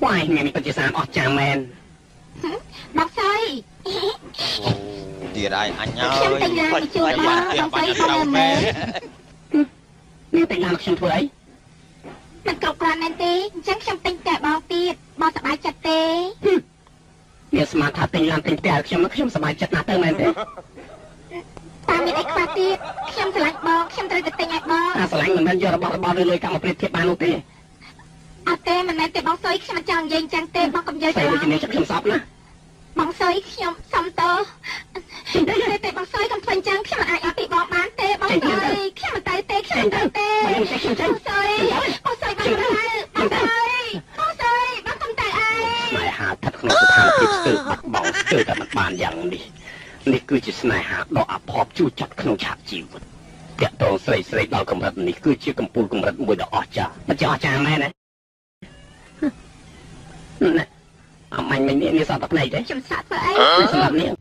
Why មានពិតជាស្អាតអស្ចារ្យមែនបងស្រីទៀតហើយអញហើយខ្ញុំតែឡានជួយបងស្រីបងមែននេះតែឡានខ្ញុំធ្វើអីមិនគ្រប់គ្រាន់មែនទេអញ្ចឹងខ្ញុំទិញតែបងទៀតបងសប្បាយចិត្តទេមានស្មានថាទិញឡានទិញតែខ្ញុំសប្បាយចិត្តណាស់ទៅមែនទេតាមមានអីខ្វះទៀតខ្ញុំស្រឡាញ់បងខ្ញុំត្រូវតែទិញឲ្យបងអាស្រឡាញ់មិនមែនយករបស់ឬលុយកាក់មកប្រៀបធៀបបាននោះទេអត់ទេមិនមែនទេបងស្រីខ្ញុំមិនចង់និយាយអញ្ចឹងទេបងកុំយល់ច្រឡំខ្ញុំសោកណាបងស្រីខ្ញុំសុំតើទេបងស្រីកុំធ្វើអញ្ចឹងខ្ញុំមិនអាចអត់ពីបងបានទេបងស្រីខ្ញុំមិនទៅទេខ្ញុំមិនទៅទេបងស្រីបងស្រីបងស្រីបងស្រីបងស្រីបងកុំទៅអីស្នេហាស្ថិតក្នុងស្ថានភាពស្ទើរបាត់បង់ស្ទើរតែមិនបានយ៉ាងនេះគឺជាស្នេហាដ៏អភ័ព្វជួចចាត់ក្នុងឆាកជីវិតតាក់ទងស្រីដល់កម្រិតនេះគឺជាកំពូលកម្រិតមួយដ៏អស្ចារ្យមិនជាអស្ចារ្យមែនទេអមាញ់មិនមានសតភ្នែកទេខ្ញុំសាក់ធ្វើអីសម្រាប់នាង